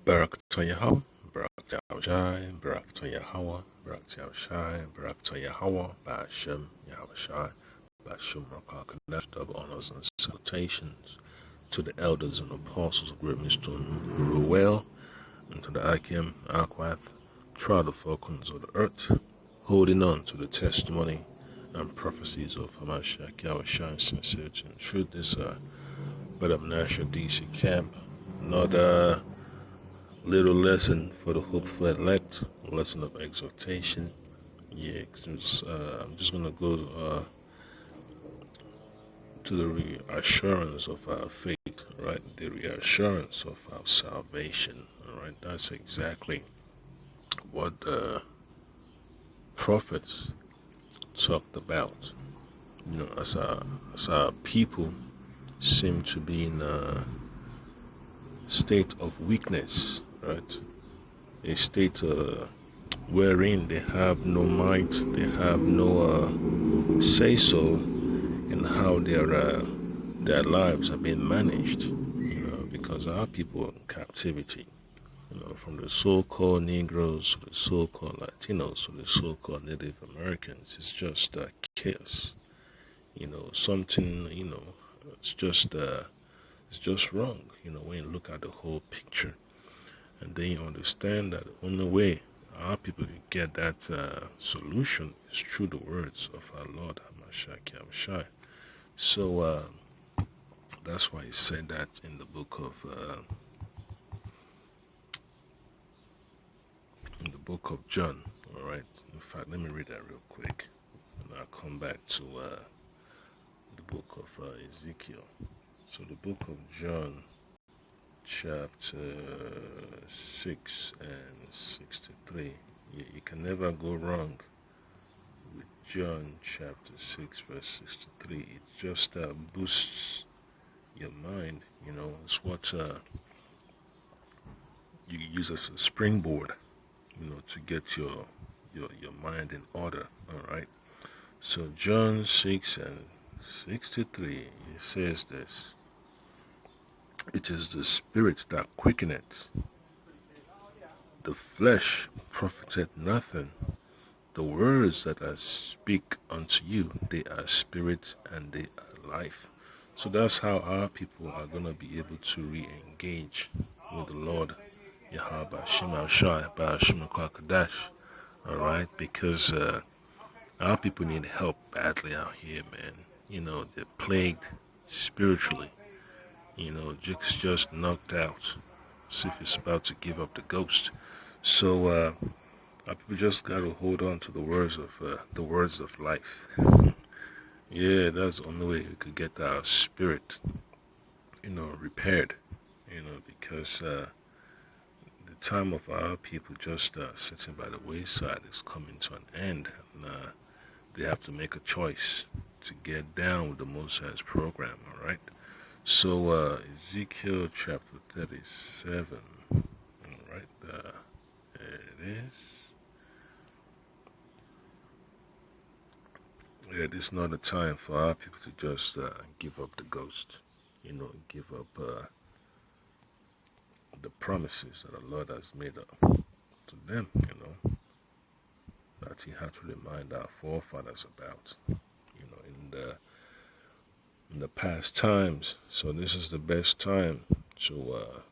Barak to Yahweh, Barak to Yahushai, Barak to Yahweh, Barak to Yahushai, Barak to Yahweh, Ba'ashem, Yahushai, Ba'ashem Rakakadash, double honors and salutations to the elders and apostles of Great Millstone Ruel, and to the Akim, Akwath, tried the falcons of the earth, holding on to the testimony and prophecies of Hamashiach, Yahushai, sincerity and truth. This Brother National DC camp, another little lesson for the hopeful elect, a lesson of exhortation. Yeah, I'm just gonna go to the reassurance of our faith, right? The reassurance of our salvation, all right? That's exactly what the prophets talked about. You know, as our people seem to be in a state of weakness, right? A state wherein they have no might, they have no say-so in how their lives are being managed, because our people are in captivity, from the so-called Negroes to the so-called Latinos to the so-called Native Americans. It's just chaos, something, it's just wrong, when you look at the whole picture. And then you understand that the only way our people can get that solution is through the words of our Lord Hamashiach Yahushai. So that's why he said that in the book of John. All right. In fact, let me read that real quick, and I'll come back to the book of Ezekiel. So the book of John, chapter 6 and 63. You can never go wrong with John chapter 6 verse 63. It just boosts your mind. It's what you use as a springboard, to get your mind in order. All right. So John 6 and 63, it says this: it is the spirit that quickeneth, the flesh profiteth nothing. The words that I speak unto you, they are spirit and they are life. So that's how our people are going to be able to re-engage with the Lord Yahweh Shema Shai Ba'ashim Kadash. All right, because our people need help badly out here, man. They're plagued spiritually. Just knocked out, as if it's about to give up the ghost. So our people just got to hold on to the words of life. Yeah, that's the only way we could get our spirit, repaired. Because the time of our people just sitting by the wayside is coming to an end, and they have to make a choice to get down with the Most High's program. All right. So Ezekiel chapter 37. All right. There it is. Yeah, this is not a time for our people to just give up the ghost, give up the promises that the Lord has made to them, that He had to remind our forefathers about, in the past times. So this is the best time to,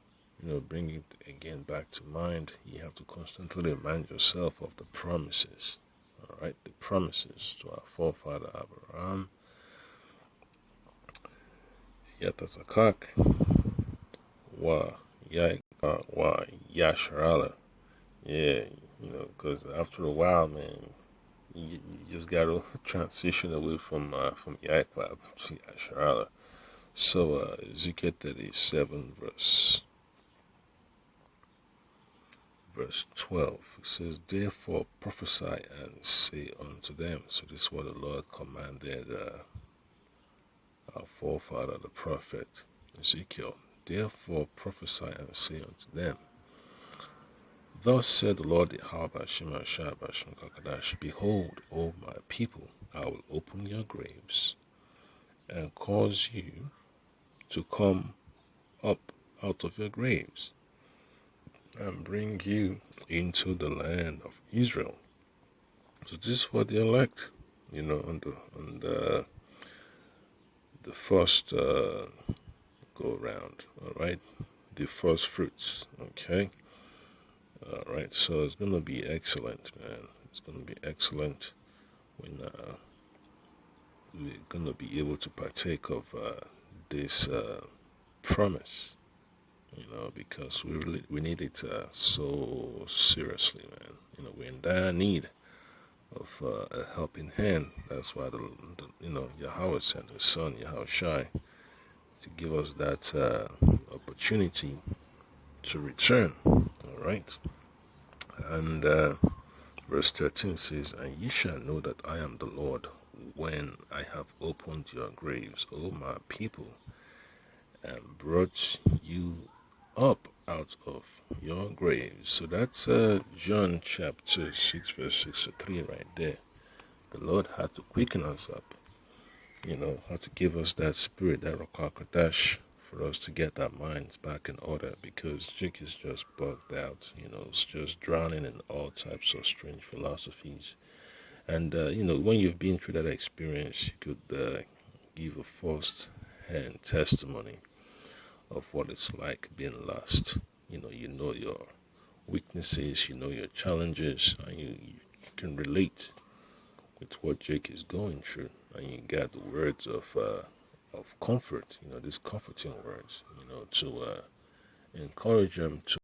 bring it again back to mind. You have to constantly remind yourself of the promises. All right, the promises to our forefather Abraham, Yatasakak, Wa Yasharala. Yeah, because after a while, man, you just got to transition away from Yaquab to Yasharala. So Ezekiel 37 verse 12, it says, therefore prophesy and say unto them. So this is what the Lord commanded our forefather, the prophet Ezekiel. Therefore prophesy and say unto them, thus said the Lord Yahweh Shema Shai Ba'ashim Kakadash, behold, O my people, I will open your graves and cause you to come up out of your graves, and bring you into the land of Israel. So this is for the elect, on the first go around. All right, the first fruits. Okay. All right. So it's gonna be excellent, man. It's gonna be excellent when we're gonna be able to partake of this promise. Because we need it so seriously, man. We're in dire need of a helping hand. That's why Yahweh sent His Son Yahushai to give us that opportunity to return. All right, and verse 13 says, "And ye shall know that I am the Lord when I have opened your graves, O my people, and brought you up out of your graves." So that's John chapter 6, verse 63 right there. The Lord had to quicken us up, had to give us that spirit, that Rakakadash, for us to get our minds back in order, because Jake is just bugged out, it's just drowning in all types of strange philosophies. And, when you've been through that experience, you could give a first-hand testimony of what it's like being lost. You know your weaknesses, you know your challenges, and you can relate with what Jake is going through, and you got the words of comfort, these comforting words, to encourage them to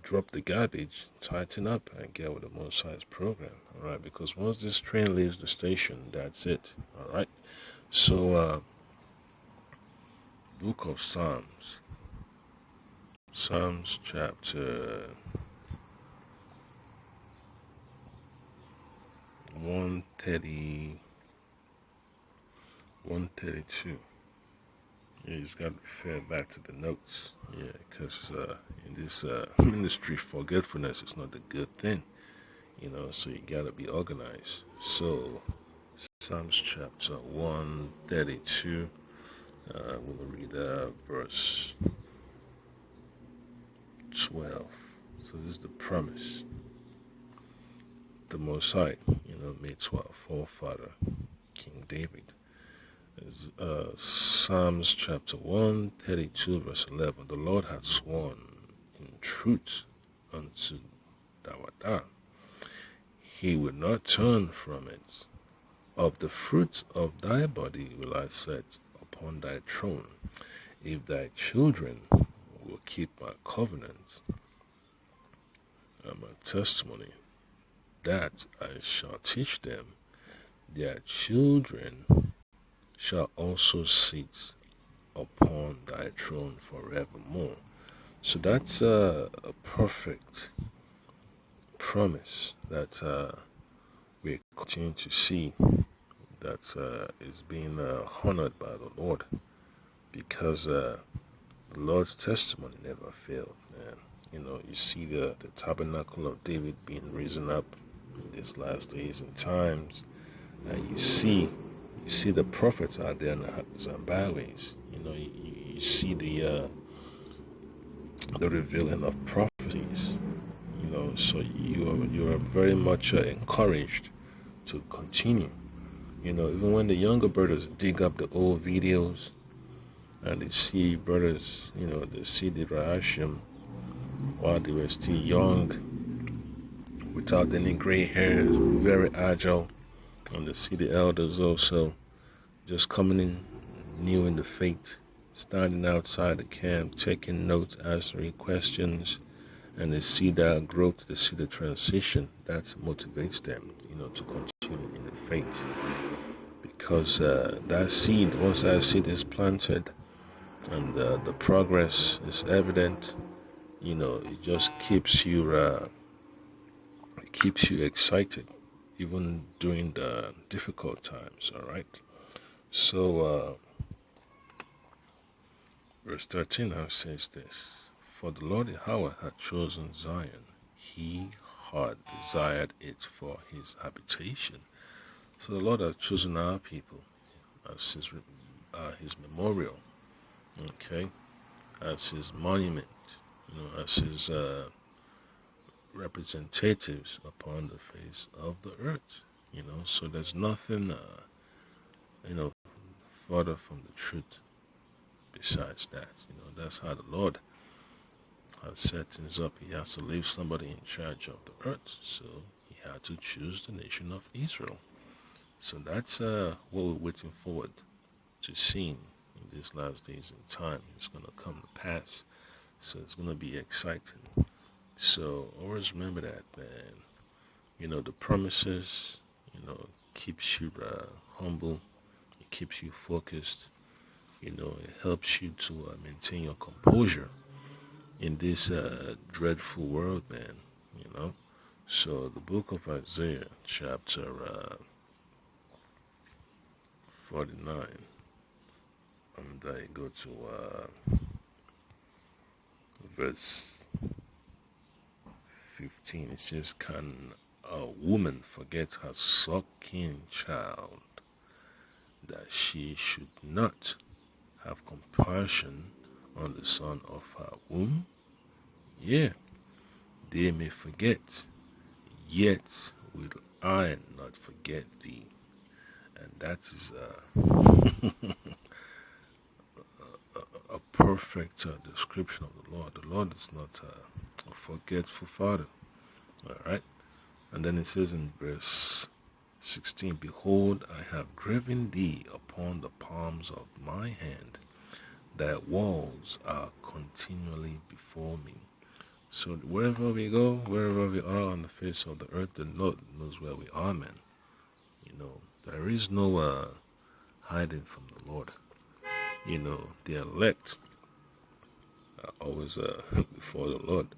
drop the garbage, tighten up, and get with the Most High's program. All right, because once this train leaves the station, that's it. All right, so Book of Psalms chapter 130, 132. You just got to refer back to the notes. Yeah, because in this ministry, forgetfulness is not a good thing. So you got to be organized. So, Psalms chapter 132, we'll read verse 12. So this is the promise. The Most High, made to our forefather, King David. Psalms chapter 132, verse 11. The Lord hath sworn in truth unto Dawadah. He will not turn from it. Of the fruit of thy body will I set upon thy throne, if thy children will keep my covenant and my testimony, that I shall teach them. Their children shall also sit upon thy throne forevermore. So that's a perfect promise that we continue to see that is being honored by the Lord, because the Lord's testimony never failed, man. You see the tabernacle of David being risen up in these last days and times, and you see the prophets out there in the byways. You see the revealing of prophecies. So you are very much encouraged to continue. Even when the younger brothers dig up the old videos and they see brothers, they see the Reassurance while they were still young, without any gray hairs, very agile, and they see the elders also just coming in new in the faith, standing outside the camp, taking notes, answering questions, and they see that growth, they see the transition. That motivates them, to continue in the faith. Because that seed, once that seed is planted and the progress is evident, it just keeps you excited, even during the difficult times. All right. So verse 13 now says this: For the Lord Yahweh had chosen Zion; He had desired it for His habitation. So the Lord has chosen our people as His memorial. Okay. as his monument, as his representatives upon the face of the earth. So there's nothing, further from the truth besides that. That's how the Lord has set things up. He has to leave somebody in charge of the earth, so he had to choose the nation of Israel. So that's what we're waiting forward to seeing in these last days in time. It's going to come to pass. So it's going to be exciting. So always remember that, man. The promises, keeps you humble. It keeps you focused. It helps you to maintain your composure in this dreadful world, man. So the book of Isaiah, chapter 49, and I go to verse 15. It says, "Can a woman forget her sucking child, that she should not have compassion on the son of her womb? Yeah, they may forget, yet will I not forget thee." And that is a perfect description of the Lord. The Lord is not a forgetful Father. All right. And then it says in verse 16, "Behold, I have graven thee upon the palms of my hand. Thy walls are continually before me." So wherever we go, wherever we are on the face of the earth, the Lord knows where we are, man. There is no hiding from the Lord. The elect are always before the Lord.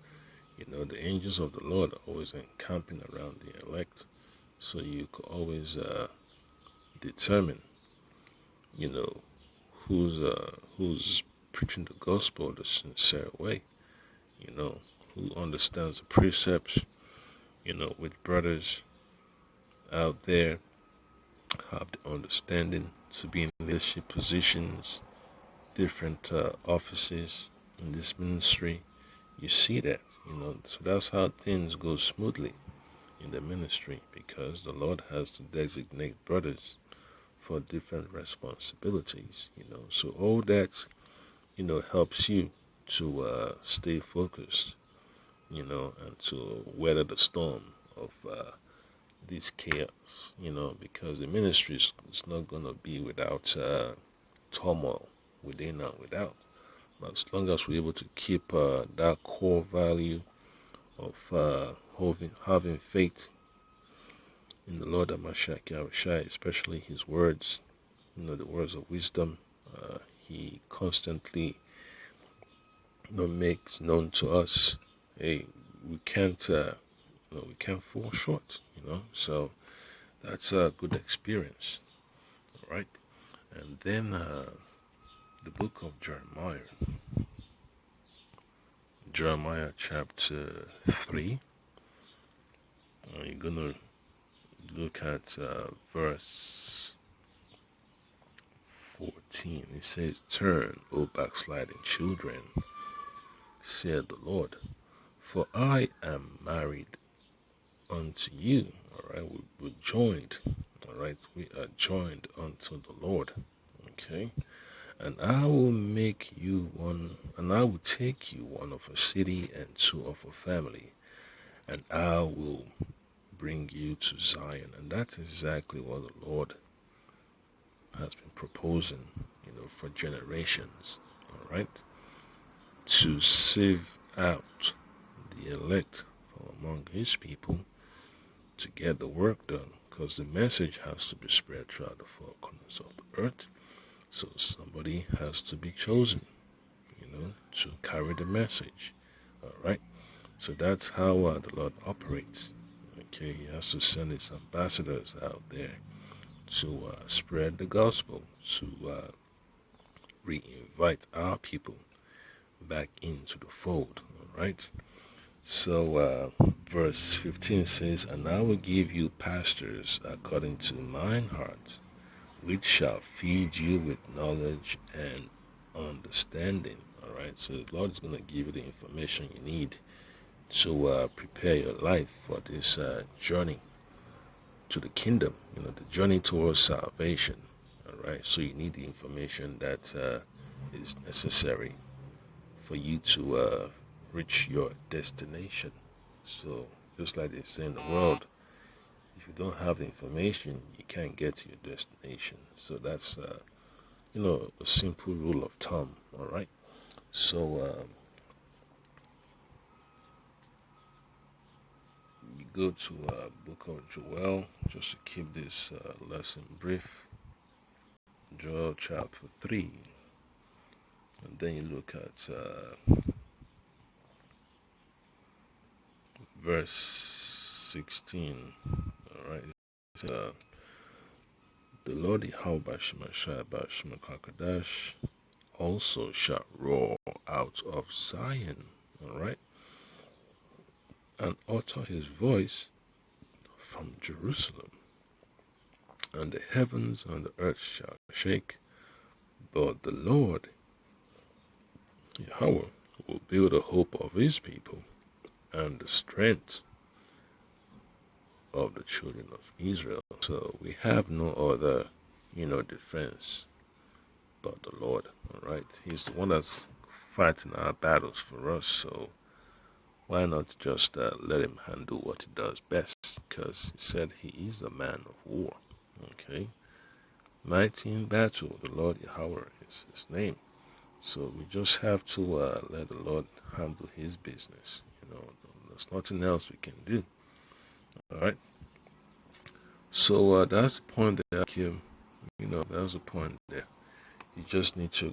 The angels of the Lord are always encamping around the elect. So you could always determine, who's preaching the gospel the sincere way, who understands the precepts, with brothers out there have the understanding to be in leadership positions, different offices in this ministry. You see that, so that's how things go smoothly in the ministry, because the Lord has to designate brothers for different responsibilities, so all that, helps you to stay focused, and to weather the storm of this chaos, because the ministry is not going to be without turmoil within and without. But as long as we're able to keep that core value of having faith in the Lord Amashak Yahushai, especially his words, the words of wisdom, he constantly makes known to us, hey, we can't fall short, so that's a good experience, right? And then the book of Jeremiah chapter 3, you're gonna look at verse 14. It says, "Turn, O backsliding children, said the Lord, for I am married unto you." All right, we're joined. All right, we are joined unto the Lord. Okay, "And I will make you one, and I will take you one of a city and two of a family, and I will bring you to Zion." And that's exactly what the Lord has been proposing, for generations. All right, to sieve out the elect from among his people, to get the work done, because the message has to be spread throughout the four corners of the earth. So somebody has to be chosen, to carry the message. All right. So that's how the Lord operates. Okay, he has to send his ambassadors out there to spread the gospel, to re-invite our people back into the fold. All right. So verse 15 says, "And I will give you pastors according to mine heart, which shall feed you with knowledge and understanding." All right. right? So the Lord is going to give you the information you need to prepare your life for this journey to the kingdom, the journey towards salvation. All right, so you need the information that is necessary for you to reach your destination. So, just like they say in the world, if you don't have the information, you can't get to your destination. So that's a simple rule of thumb. All right. So you go to Book of Joel, just to keep this lesson brief. Joel chapter 3, and then you look at verse 16. All right. The Lord Yahweh Shemashai also shall roar out of Zion. All right. And utter his voice from Jerusalem, and the heavens and the earth shall shake, but the Lord Yahweh will build the hope of his people and the strength of the children of Israel. So we have no other, defense but the Lord. All right, He's the one that's fighting our battles for us. So why not just let Him handle what He does best? Because He said He is a man of war. Okay, mighty in battle, the Lord Yahweh is His name. So we just have to let the Lord handle His business. There's nothing else we can do. All right. So that's the point there, Kim. That's the point there. You just need to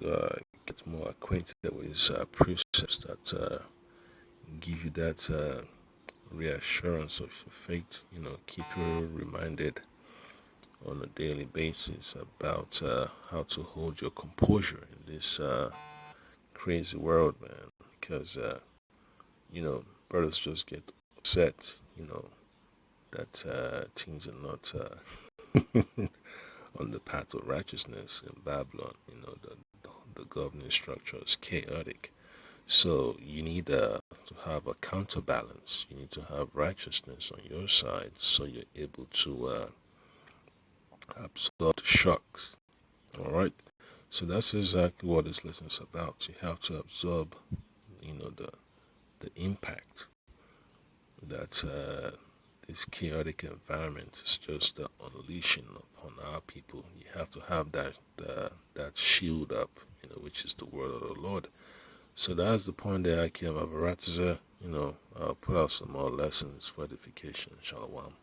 get more acquainted with His precepts that give you that reassurance of your faith. Keep you reminded on a daily basis about how to hold your composure in this crazy world, man. Because brothers just get upset. That things are not on the path of righteousness in Babylon. The governing structure is chaotic. So you need to have a counterbalance. You need to have righteousness on your side, so you're able to absorb the shocks. All right. So that's exactly what this lesson is about. You have to absorb, the impact that this chaotic environment is just unleashing upon our people. You have to have that shield up, which is the word of the Lord. So that's the point that I came of I'll put out some more lessons for edification. Shalom.